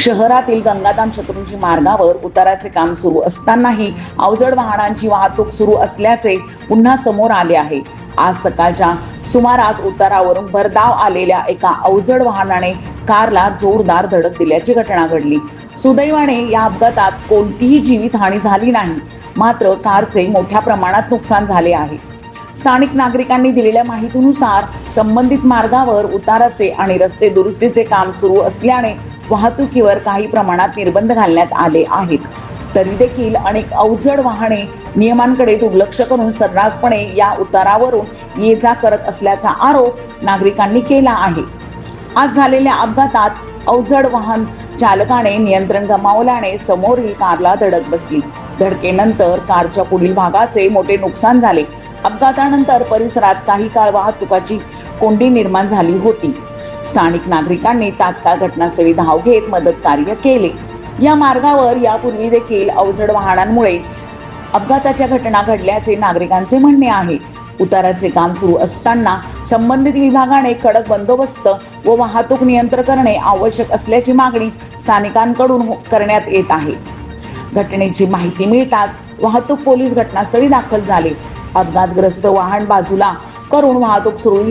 शहरातील गंगाधाम शत्रुंजी मार्गावर उताराचे काम सुरू असतानाही अवजड वाहनांची वाहतूक सुरू असल्याचे पुन्हा समोर आले आहे। आज सकाळच्या सुमारास उतारावरून भरधाव आलेल्या एका अवजड वाहनाने कारला जोरदार धडक दिल्याची घटना घडली। सुदैवाने या अपघातात कोणतीही जीवितहानी झाली नाही, मात्र कारचे मोठ्या प्रमाणात नुकसान झाले आहे। स्थानिक नागरिकांनी दिलेल्या माहितीनुसार संबंधित मार्गावर उताराचे आणि रस्ते दुरुस्तीचे काम सुरू असल्याने वाहतुकीवर काही प्रमाणात निर्बंध घालण्यात आले आहेत। तरी देखील अनेक अवजड वाहने नियमांकडे दुर्लक्ष करून सर्रासपणे या उतारावरून ये-जा करत असल्याचा आरोप नागरिकांनी केला आहे। आज झालेल्या अपघातात अवजड वाहन चालकाने नियंत्रण गमावल्याने समोरील कारला धडक बसली। धडकेनंतर कारच्या पुढील भागाचे मोठे नुकसान झाले। अपघातानंतर परिसरात काही काळ वाहतुकाची कोंडी निर्माण झाली होती। स्थानिक नागरिकांनी तात्काळ घटनास्थळी धाव घेत मदत कार्य केले। या मार्गावर यापूर्वी देखील अवजड वाहनांमुळे अपघाताच्या घटना घडल्याचे नागरिकांचे म्हणणे आहे। उताराचे काम सुरू असताना संबंधित विभागाने कडक बंदोबस्त व वाहतूक नियंत्रण करणे आवश्यक असल्याची मागणी स्थानिकांकडून करण्यात येत आहे। घटनेची माहिती मिळताच वाहतूक पोलीस घटनास्थळी दाखल झाले। अपघातग्रस्त वाहन बाजूला करून वाहतूक सुरू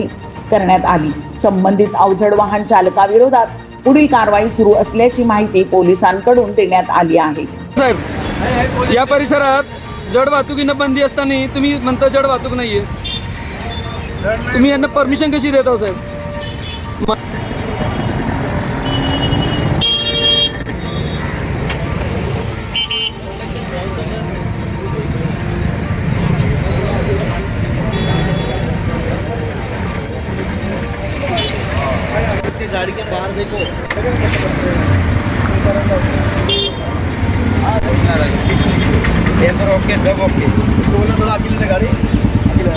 करण्यात आली। संबंधित अवजड वाहन चालकाविरोधात पुढील कारवाई सुरू असल्याची माहिती पोलिसांकडून देण्यात आली आहे। साहेब, या परिसरात जड वाहतुकीनं बंदी असताना तुम्ही म्हणता जड वाहतूक नाहीये, तुम्ही यांना परमिशन कशी देता साहेब? गाड़ी के बाहर देखो, ओके सब ओके। उसको बोला थोड़ा अकेले ले गाड़ी अकेले।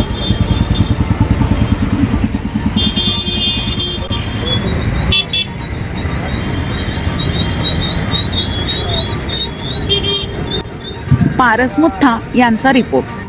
पारस मुठ्ठा यांचा रिपोर्ट।